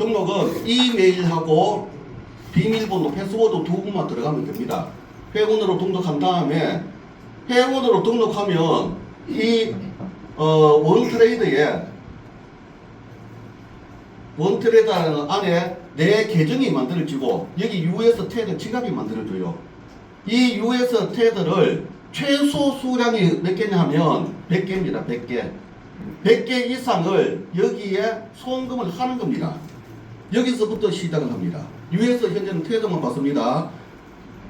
등록은 이메일하고 비밀번호, 패스워드 두 번만 들어가면 됩니다. 회원으로 등록한 다음에 회원으로 등록하면 이 원트레이드에 원트레이드 안에 내 계정이 만들어지고 여기 US 테드 지갑이 만들어져요. 이 US 테드를 최소 수량이 몇 개냐 하면 100개입니다. 100개. 100개 이상을 여기에 송금을 하는 겁니다. 여기서부터 시작을 합니다. US 현재는 테드만 받습니다.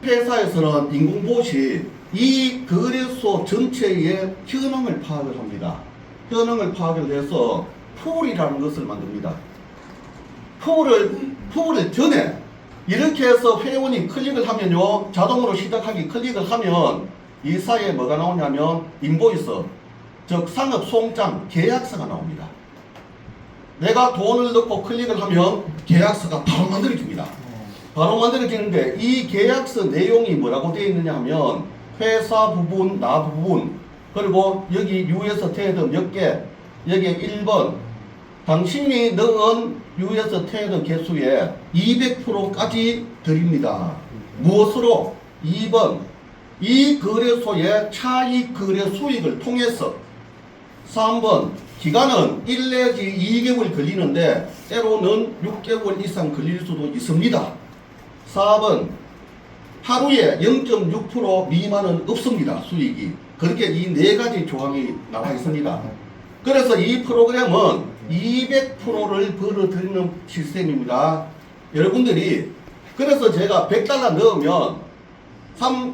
회사에서는 인공봇이 이 거래소 전체의 현황을 파악을 합니다. 현황을 파악을 해서 풀이라는 것을 만듭니다. 풀을 전에 이렇게 해서 회원이 클릭을 하면요, 자동으로 시작하기 클릭을 하면 이 사이에 뭐가 나오냐면 인보이스, 즉 상업 송장 계약서가 나옵니다. 내가 돈을 넣고 클릭을 하면 계약서가 바로 만들어집니다. 바로 만들어지는데 이 계약서 내용이 뭐라고 되어 있느냐 하면 회사 부분, 나 부분, 그리고 여기 US 테드 몇 개, 여기에 1번 당신이 넣은 US 테드 개수의 200%까지 드립니다. 무엇으로? 2번 이 거래소의 차익 거래 수익을 통해서. 3번 기간은 1 내지 2개월 걸리는데 때로는 6개월 이상 걸릴 수도 있습니다. 4번 하루에 0.6% 미만은 없습니다. 수익이. 그렇게 이 네 가지 조항이 나와 있습니다. 그래서 이 프로그램은 200%를 벌어들이는 시스템입니다. 여러분들이 그래서 제가 100달러 넣으면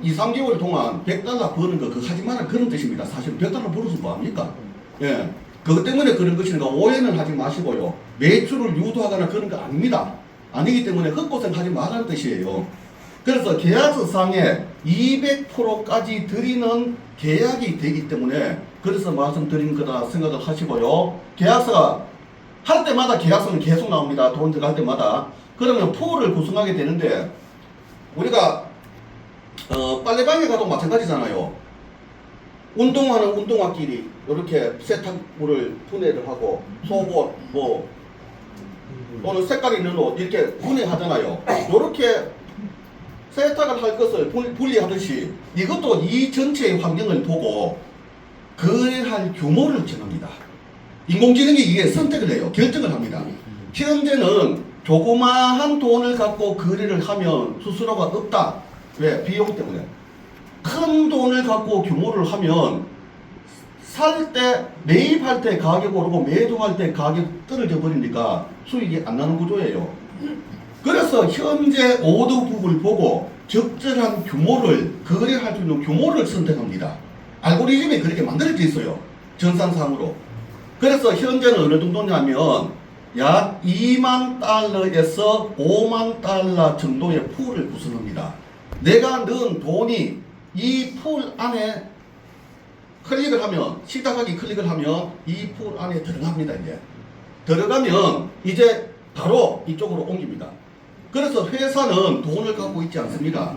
2, 3개월 동안 100달러 버는 거 그거 하지 마라 그런 뜻입니다. 사실 100달러 벌어서 뭐합니까? 예, 그것 때문에 그런 것이니까 오해는 하지 마시고요. 매출을 유도하거나 그런 거 아닙니다. 아니기 때문에 헛고생 하지 말라는 뜻이에요. 그래서 계약서상에 200%까지 드리는 계약이 되기 때문에 그래서 말씀드린 거다 생각을 하시고요. 계약서가 할 때마다 계약서는 계속 나옵니다. 돈 들어갈 때마다. 그러면 풀을 구성하게 되는데 우리가 빨래방에 가도 마찬가지잖아요. 운동하는 운동화끼리 이렇게 세탁물을 분해를 하고 속옷 뭐 또는 색깔 있는 옷 이렇게 분해하잖아요. 이렇게 세탁을 할 것을 분리하듯이 이것도 이 전체의 환경을 보고 거래할 규모를 정합니다. 인공지능이 이게 선택을 해요. 결정을 합니다. 현재는 조그마한 돈을 갖고 거래를 하면 수수료가 없다. 왜? 비용 때문에. 큰 돈을 갖고 규모를 하면 살 때, 매입할 때 가격 오르고 매도할 때 가격 떨어져 버리니까 수익이 안 나는 구조예요. 그래서 현재 오더북을 보고 적절한 규모를, 거래할 수 있는 규모를 선택합니다. 알고리즘이 그렇게 만들어져 있어요. 전산상으로. 그래서 현재는 어느 정도냐면 약 2만 달러에서 5만 달러 정도의 풀을 구성합니다. 내가 넣은 돈이 이 풀 안에 클릭을 하면, 시작하기 클릭을 하면 이 풀 안에 들어갑니다. 이제 들어가면 이제 바로 이쪽으로 옮깁니다. 그래서 회사는 돈을 갖고 있지 않습니다.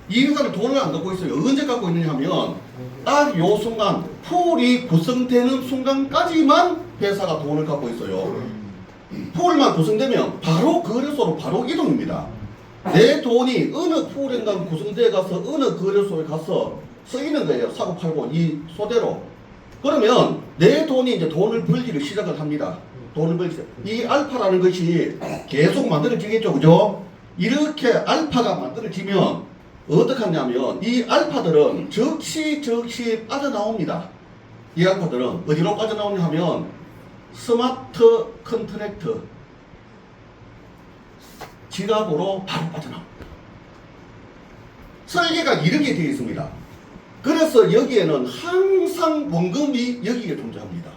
이 회사는 돈을 안 갖고 있어요. 언제 갖고 있느냐 하면 딱 요 순간 풀이 구성되는 순간까지만 회사가 돈을 갖고 있어요. 풀만 구성되면 바로 거래소로 바로 이동입니다. 내 돈이 어느 풀인가 구성되어 가서 어느 거래소에 가서 쓰이는 거예요. 사고 팔고 이 소대로. 그러면 내 돈이 이제 돈을 벌기를 시작을 합니다. 돈을 벌기. 이 알파라는 것이 계속 만들어지겠죠. 그죠? 이렇게 알파가 만들어지면 어떻게 하냐면 이 알파들은 즉시 빠져나옵니다. 이 알파들은 어디로 빠져나오냐 하면 스마트 컨트랙트 지갑으로 바로 빠져나옵니다. 설계가 이렇게 되어 있습니다. 그래서 여기에는 항상 원금이 여기에 존재합니다.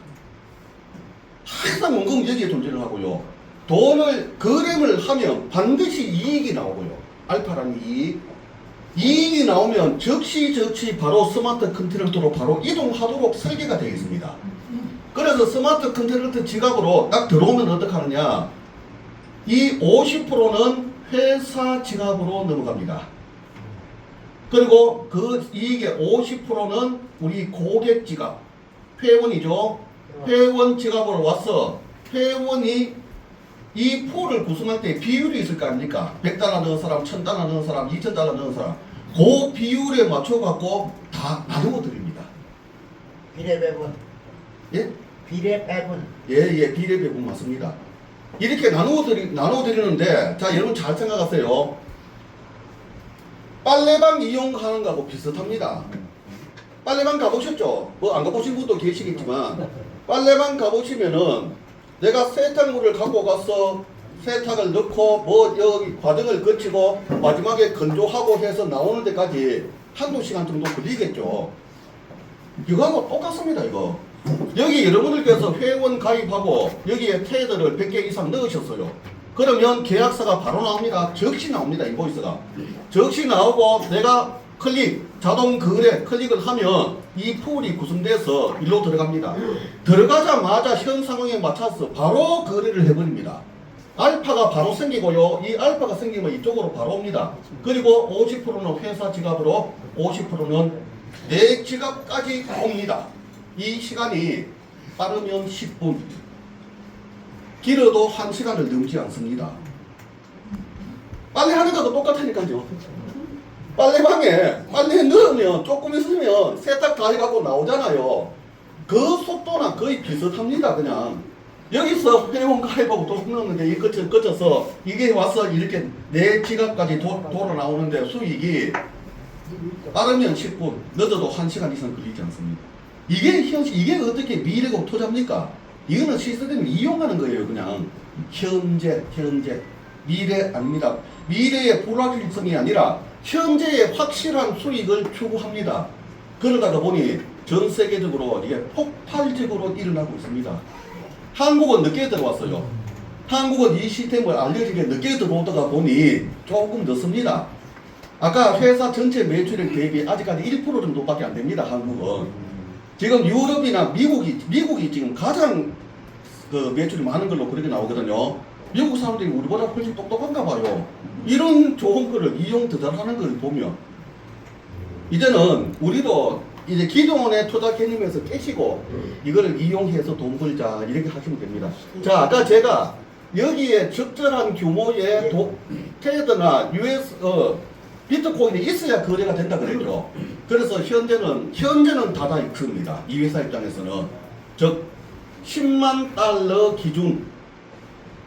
항상 원금이 여기에 존재를 하고요. 돈을 거래를 하면 반드시 이익이 나오고요. 알파라는 이익이 나오면 즉시 바로 스마트 컨트랙터로 바로 이동하도록 설계가 되어 있습니다. 그래서 스마트 컨트랙터 지갑으로 딱 들어오면 어떻게 하느냐, 이 50%는 회사 지갑으로 넘어갑니다. 그리고 그 이익의 50%는 우리 고객 지갑, 회원이죠. 회원 지갑으로 와서 회원이 이 포를 구성할 때 비율이 있을 거 아닙니까? 100달러 넣은 사람, 1000달러 넣은 사람, 2000달러 넣은 사람. 그 비율에 맞춰갖고 다 나누어 드립니다. 비례 배분. 예? 비례 배분. 예, 비례 배분 맞습니다. 이렇게 나누어 드리는데, 자, 여러분 잘 생각하세요. 빨래방 이용하는 거하고 비슷합니다. 빨래방 가보셨죠? 뭐 안 가보신 분도 계시겠지만, 빨래방 가보시면은 내가 세탁물을 갖고 가서 세탁을 넣고 뭐 여기 과정을 거치고 마지막에 건조하고 해서 나오는 데까지 한두 시간 정도 걸리겠죠. 이거하고 똑같습니다. 이거 여기 여러분들께서 회원 가입하고 여기에 테이블을 100개 이상 넣으셨어요. 그러면 계약서가 바로 나옵니다. 적시 나옵니다. 인보이스가 적시 나오고 내가 자동 거래 클릭을 하면 이 풀이 구성돼서 일로 들어갑니다. 들어가자마자 현 상황에 맞춰서 바로 거래를 해버립니다. 알파가 바로 생기고요. 이 알파가 생기면 이쪽으로 바로 옵니다. 그리고 50%는 회사 지갑으로, 50%는 내 지갑까지 옵니다. 이 시간이 빠르면 10분, 길어도 1시간을 넘지 않습니다. 빨래하는 것도 똑같으니까요. 빨래방에 빨래 넣으면 조금 있으면 세탁 다 해갖고 나오잖아요. 그 속도랑 거의 비슷합니다. 그냥 여기서 회원 가입하고 돈 넣었는데 이 끝을 거쳐서 이게 와서 이렇게 내 지갑까지 돌아 나오는데 수익이 빠르면 10분, 늦어도 1시간 이상 걸리지 않습니다. 이게 어떻게 미래고 투자입니까? 이거는 시스템을 이용하는 거예요. 그냥 현재 미래 아닙니다. 미래의 불확실성이 아니라 현재의 확실한 수익을 추구합니다. 그러다가 보니 전 세계적으로 이게 폭발적으로 일어나고 있습니다. 한국은 늦게 들어왔어요. 한국은 이 시스템을 알려지게 늦게 들어오다가 보니 조금 늦습니다. 아까 회사 전체 매출액 대비 아직까지 1% 정도밖에 안 됩니다. 한국은. 지금 유럽이나 미국이 지금 가장 그 매출이 많은 걸로 그렇게 나오거든요. 미국 사람들이 우리보다 훨씬 똑똑한가 봐요. 이런 좋은 거를 이용 더 잘하는 걸 보면 이제는 우리도 이제 기존의 투자 개념에서 깨시고 이거를 이용해서 돈 벌자 이렇게 하시면 됩니다. 자, 아까 제가 여기에 적절한 규모의 테더나 비트코인이 있어야 거래가 된다 그랬죠. 그래서 현재는 다다익스입니다. 이 회사 입장에서는 즉 10만 달러 기준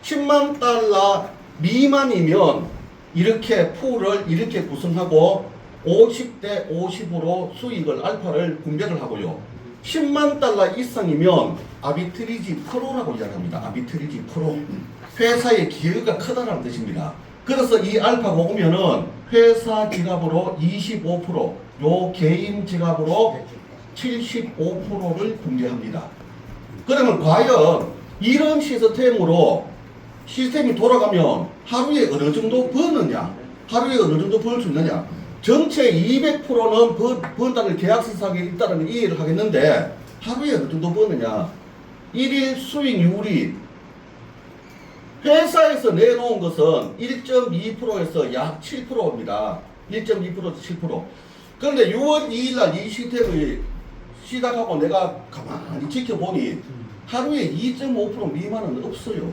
10만 달러 미만이면 이렇게 풀을 이렇게 구성하고 50대 50으로 수익을 알파를 분배를 하고요. 10만 달러 이상이면 아비트리지 프로라고 이야기합니다. 아비트리지 프로. 회사의 기여가 크다는 뜻입니다. 그래서 이 알파가 오면은 회사 지갑으로 25%, 요 개인 지갑으로 75%를 분배합니다. 그러면 과연 이런 시스템이 돌아가면 하루에 어느 정도 버느냐? 하루에 어느 정도 벌 수 있느냐? 전체 200%는 번다는 계약서상에 있다는 이해를 하겠는데 하루에 어느 정도 버느냐? 1일 수익률이 회사에서 내놓은 것은 1.2%에서 약 7%입니다. 1.2%에서 7%. 그런데 6월 2일 날 이 시스템을 시작하고 내가 가만히 지켜보니 하루에 2.5% 미만은 없어요.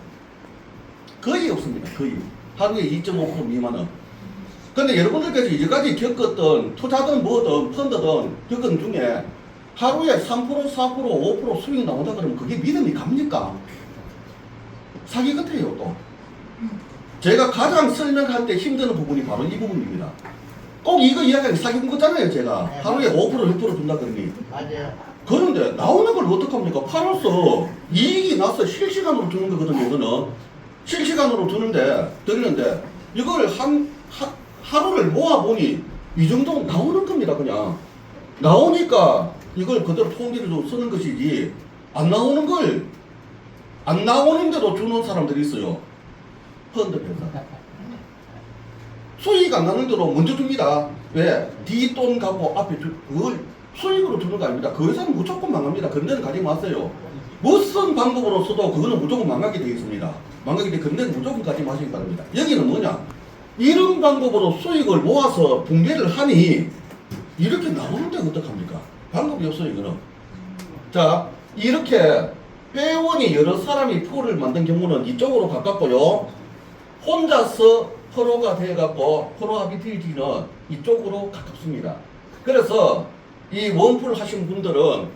거의 없습니다. 거의. 하루에 2.5% 미만은. 근데 여러분들께서 이제까지 겪었던 투자든 뭐든 펀드든 겪은 중에 하루에 3%, 4%, 5% 수익이 나온다 그러면 그게 믿음이 갑니까? 사기 같아요 또. 제가 가장 설명할 때 힘드는 부분이 바로 이 부분입니다. 꼭 이거 이야기하는 사기꾼 거잖아요 제가. 하루에 5% 6% 준다 그러니. 맞아요. 그런데 나오는 걸 어떡합니까? 팔아서 이익이 나서 실시간으로 주는 거거든요. 이거는 실시간으로 드리는데 이걸 하루를 모아보니 이 정도 나오는 겁니다. 그냥 나오니까 이걸 그대로 통계로 쓰는 것이지 안 나오는데도 주는 사람들이 있어요. 펀드 회사 수익 안 나는 대로 먼저 줍니다. 왜? 뒷돈 갖고 앞에 그걸 수익으로 주는 거 아닙니다. 그 회사는 무조건 망합니다. 그런 데는 가지 마세요. 무슨 방법으로 써도 그거는 무조건 망하게 되어 있습니다. 망하게 되어 그런 데는 무조건 가지 마시기 바랍니다. 여기는 뭐냐? 이런 방법으로 수익을 모아서 분배를 하니 이렇게 나오는데 어떡합니까? 방법이 없어요. 이거는. 자, 이렇게 회원이 여러 사람이 풀을 만든 경우는 이쪽으로 가깝고요. 혼자서 프로가 돼갖고 프로 아비트리지는 이쪽으로 가깝습니다. 그래서 이 원풀 하신 분들은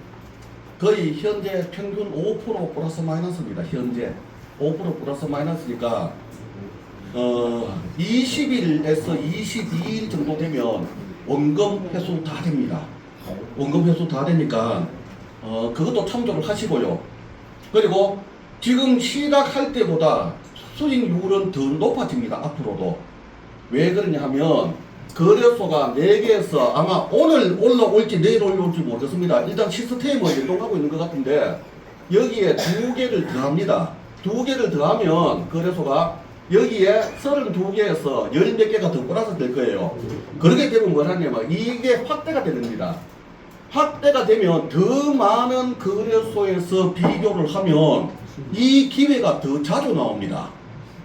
거의 현재 평균 5% 플러스 마이너스입니다. 현재 5% 플러스 마이너스니까 20일에서 22일 정도 되면 원금 회수 다 됩니다. 원금 회수 다 되니까 그것도 참조를 하시고요. 그리고 지금 시작할 때보다 수익률은 더 높아집니다. 앞으로도. 왜 그러냐 하면 거래소가 4개에서 아마 오늘 올라올지 내일 올라올지 모르겠습니다. 일단 시스템을 연동하고 있는 것 같은데 여기에 2개를 더합니다. 2개를 더하면 거래소가 여기에 32개에서 10몇 개가 더 플러스 될 거예요. 그렇게 되면 뭘 하냐면 이게 확대가 됩니다. 확대가 되면 더 많은 거래소에서 비교를 하면 이 기회가 더 자주 나옵니다.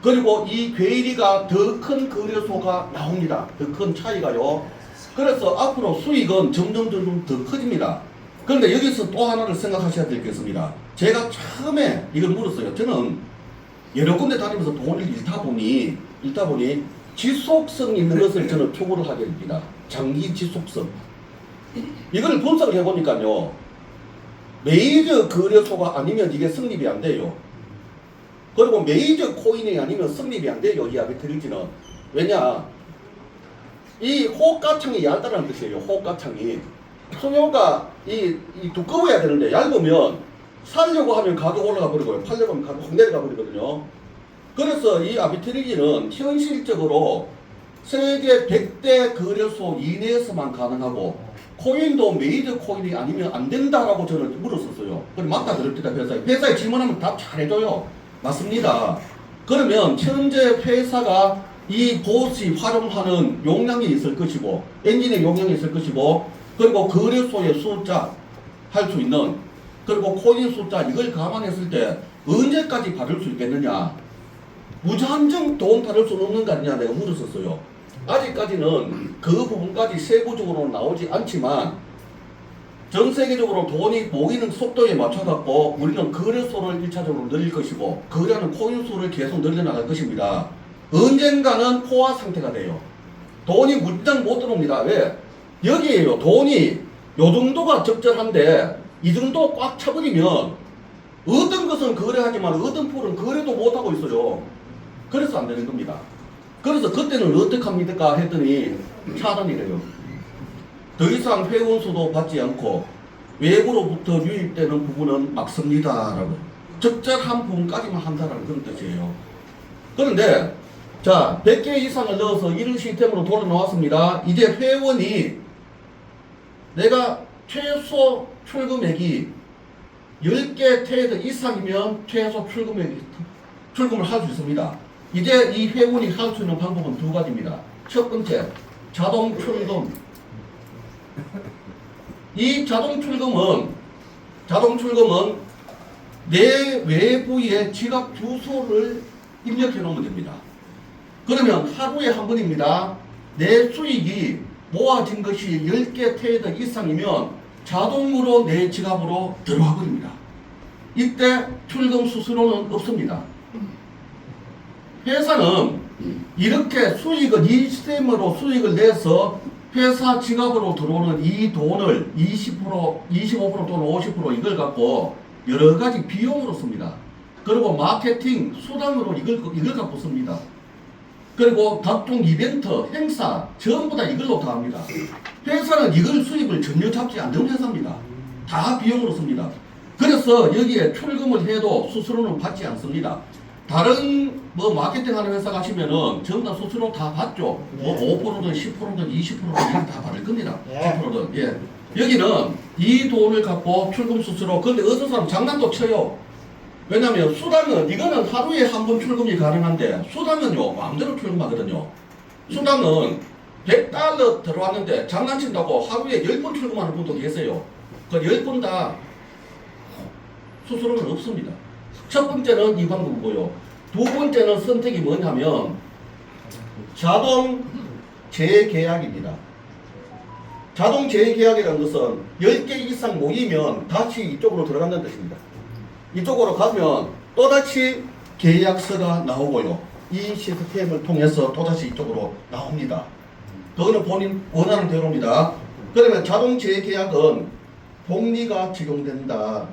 그리고 이 괴리가 더 큰 거래소가 나옵니다. 더 큰 차이가요. 그래서 앞으로 수익은 점점 더 커집니다. 그런데 여기서 또 하나를 생각하셔야 되겠습니다. 제가 처음에 이걸 물었어요. 저는 여러 군데 다니면서 돈을 잃다 보니 지속성 있는 것을 저는 추구를 하게 됩니다. 장기 지속성. 이걸 분석을 해보니까요. 메이저 거래소가 아니면 이게 성립이 안 돼요. 그리고 메이저 코인이 아니면 성립이 안 돼요. 이 아비트리지는. 왜냐? 이 호가창이 얇다는 뜻이에요. 호가창이. 소요가 이 두꺼워야 되는데 얇으면 살려고 하면 가격 올라가 버리고요. 팔려고 하면 가격 확 내려가 버리거든요. 그래서 이 아비트리지는 현실적으로 세계 100대 거래소 이내에서만 가능하고 코인도 메이저 코인이 아니면 안 된다라고 저는 물었었어요. 그럼 맞다 그럽니다. 회사에 질문하면 답 잘해줘요. 맞습니다. 그러면 현재 회사가 이 보시 활용하는 용량이 있을 것이고 엔진의 용량이 있을 것이고 그리고 거래소의 숫자 할 수 있는 그리고 코인 숫자 이걸 감안했을 때 언제까지 받을 수 있겠느냐 무한정 돈 받을 수 없는 거 아니냐 내가 물었었어요. 아직까지는 그 부분까지 세부적으로 나오지 않지만 전 세계적으로 돈이 모이는 속도에 맞춰갖고 우리는 거래소를 1차적으로 늘릴 것이고 거래하는 코인 수를 계속 늘려나갈 것입니다. 언젠가는 포화 상태가 돼요. 돈이 무진장 못 들어옵니다. 왜? 여기에요. 돈이 요 정도가 적절한데 이 정도 꽉 차버리면 어떤 것은 거래하지만 어떤 풀은 거래도 못하고 있어요. 그래서 안 되는 겁니다. 그래서 그때는 어떻게 합니까? 했더니 차단이래요. 더 이상 회원수도 받지 않고 외부로부터 유입되는 부분은 막습니다라고. 적절한 부분까지만 한다는 그런 뜻이에요. 그런데 자 100개 이상을 넣어서 이런 시스템으로 돌아 나왔습니다. 이제 회원이 내가 최소 출금액이 10개 트레이드 이상이면 최소 출금을 할 수 있습니다. 이제 이 회원이 할 수 있는 방법은 2가지입니다. 첫 번째, 자동 출금. 이 자동 출금은 내 외부의 지갑 주소를 입력해 놓으면 됩니다. 그러면 하루에 한 번입니다. 내 수익이 모아진 것이 10개 트레이드 이상이면 자동으로 내 지갑으로 들어와 버립니다. 이때 출금 수수료는 없습니다. 회사는 이렇게 수익을 이 시스템으로 수익을 내서 회사 지갑으로 들어오는 이 돈을 20%, 25% 또는 50% 이걸 갖고 여러 가지 비용으로 씁니다. 그리고 마케팅 수단으로 이걸 갖고 씁니다. 그리고 각종 이벤트, 행사 전부 다 이걸로 다 합니다. 회사는 이걸 수입을 전혀 잡지 않는 회사입니다. 다 비용으로 씁니다. 그래서 여기에 출금을 해도 수수료는 받지 않습니다. 다른 마케팅 하는 회사 가시면은 전부 다 수수료 다 받죠. 5%든 10%든 20%든 다 받을 겁니다. 10%든. 예. 여기는 이 돈을 갖고 출금 수수료. 근데 어떤 사람 장난도 쳐요. 왜냐면 수당은 이거는 하루에 한 번 출금이 가능한데 수당은요 마음대로 출금하거든요. 수당은 100달러 들어왔는데 장난친다고 하루에 10번 출금하는 분도 계세요. 그 10번 다 수수료는 없습니다. 첫 번째는 이 방법이고요. 두 번째는 선택이 뭐냐면 자동 재계약입니다. 자동 재계약이라는 것은 10개 이상 모이면 다시 이쪽으로 들어간다는 뜻입니다. 이쪽으로 가면 또다시 계약서가 나오고요. 이 시스템을 통해서 또다시 이쪽으로 나옵니다. 그거는 본인 원하는 대로입니다. 그러면 자동 재계약은 복리가 적용된다.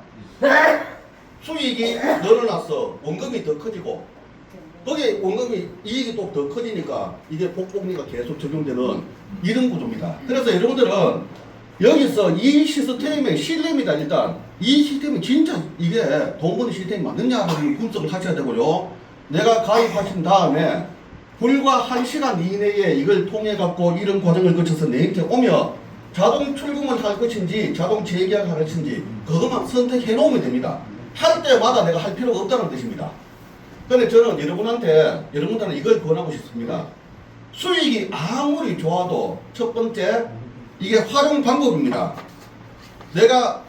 수익이 늘어났어. 원금이 더 커지고 거기에 원금이 이익이 또 더 커지니까 이게 복복리가 계속 적용되는 이런 구조입니다. 그래서 여러분들은 여기서 이 시스템의 신뢰입니다. 일단 이 시스템이 진짜 이게 돈 버는 시스템이 맞느냐를 분석을 하셔야 되고요. 내가 가입하신 다음에 불과 1시간 이내에 이걸 통해 갖고 이런 과정을 거쳐서 내한테 오면 자동 출금을 할 것인지 자동 재계약을 할 것인지 그것만 선택해 놓으면 됩니다. 할 때마다 내가 할 필요가 없다는 뜻입니다. 근데 저는 여러분들은 이걸 권하고 싶습니다. 수익이 아무리 좋아도 첫 번째 이게 활용 방법입니다. 내가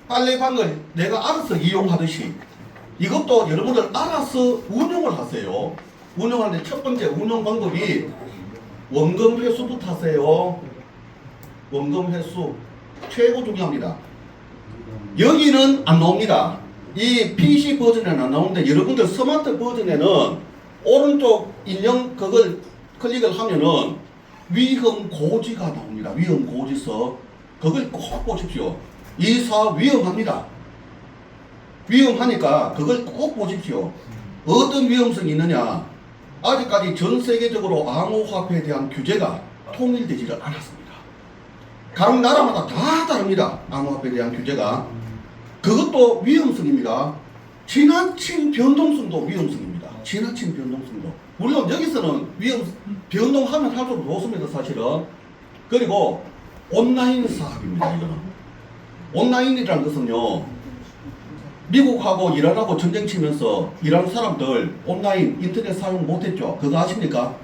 빨래방을 내가 알아서 이용하듯이 이것도 여러분들 알아서 운영을 하세요. 운영하는데 첫 번째 운영 방법이 원금 회수부터 하세요. 원금 회수 최고 중요합니다. 여기는 안 나옵니다. 이 PC 버전에는 안 나오는데 여러분들 스마트 버전에는 오른쪽 인형 그걸 클릭을 하면은 위험 고지가 나옵니다. 위험 고지서 그걸 꼭 보십시오. 이 사업 위험합니다. 위험하니까 그걸 꼭 보십시오. 어떤 위험성이 있느냐? 아직까지 전 세계적으로 암호화폐에 대한 규제가 통일되지를 않았습니다. 각 나라마다 다 다릅니다. 암호화폐에 대한 규제가. 그것도 위험성입니다. 지나친 변동성도 위험성입니다. 지나친 변동성도. 물론 여기서는 변동하면 할수록 좋습니다. 사실은. 그리고 온라인 사업입니다. 이거는. 온라인이라는 것은요. 미국하고 이란하고 전쟁 치면서 이란 사람들 온라인 인터넷 사용 못했죠. 그거 아십니까?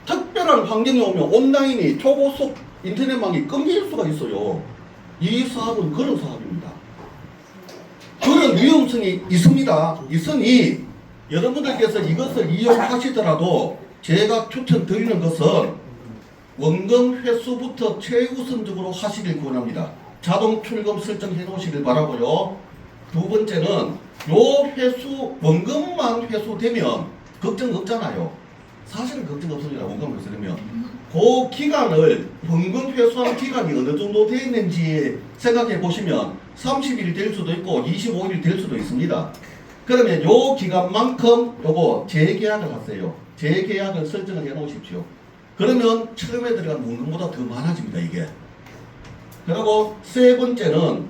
특별한 환경이 오면 온라인이 초고속 인터넷망이 끊길 수가 있어요. 이 사업은 그런 사업입니다. 그런 위험성이 있습니다. 있으니 여러분들께서 이것을 이용하시더라도 제가 추천드리는 것은 원금 회수부터 최우선적으로 하시길 권합니다. 자동 출금 설정해 놓으시길 바라고요. 두 번째는 요 회수 원금만 회수되면 걱정 없잖아요. 사실은 걱정 없습니다. 원금 회수되면 그 기간을 원금 회수한 기간이 어느 정도 되어 있는지 생각해 보시면 30일 될 수도 있고 25일 될 수도 있습니다. 그러면 요 기간만큼 요거 재계약을 하세요. 재계약을 설정을 해 놓으십시오. 그러면 처음에 들어간 원금보다 더 많아집니다. 이게. 그리고 세 번째는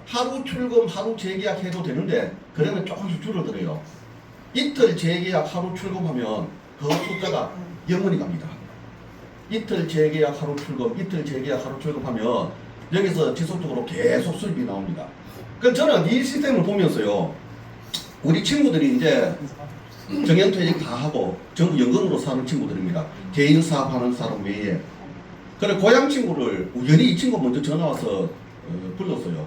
하루 출금, 하루 재계약 해도 되는데 그러면 조금씩 줄어들어요. 이틀 재계약, 하루 출금하면 그 숫자가 영원히 갑니다. 이틀 재계약, 하루 출금, 이틀 재계약, 하루 출금하면 여기서 지속적으로 계속 수입이 나옵니다. 그럼 저는 이 시스템을 보면서요. 우리 친구들이 이제 정년퇴직 다 하고 전부 연금으로 사는 친구들입니다. 개인 사업하는 사람 외에. 그래 고향 친구를 우연히 이 친구 먼저 전화 와서 불렀어요.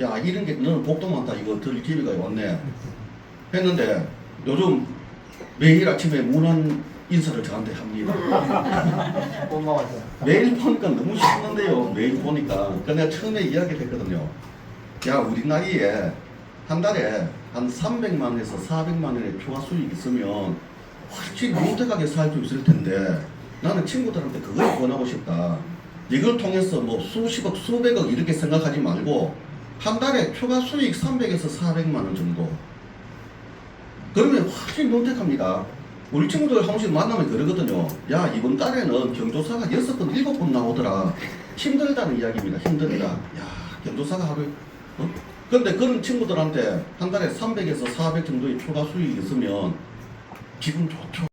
야 이런 게 너는 복도 많다 이거 들 기회가 왔네 했는데 요즘 매일 아침에 문안 인사를 저한테 합니다. 고마워서. 매일 보니까 너무 신난데요. 매일 보니까. 그 내가 처음에 이야기를 했거든요. 야 우리 나이에 한 달에 한 300만 원에서 400만 원의 추가 수익이 있으면 훨씬 무택하게 살 수 있을 텐데 나는 친구들한테 그걸 권하고 싶다. 이걸 통해서 뭐 수십억 수백억 이렇게 생각하지 말고 한 달에 추가 수익 300에서 400만 원 정도 그러면 훨씬 논택합니다. 우리 친구들 한 번씩 만나면 그러거든요. 야 이번 달에는 경조사가 6번 7번 나오더라. 힘들다는 이야기입니다. 힘들다. 야 경조사가 하루에 근데 그런 친구들한테 한 달에 300에서 400 정도의 추가 수익이 있으면 기분 좋죠.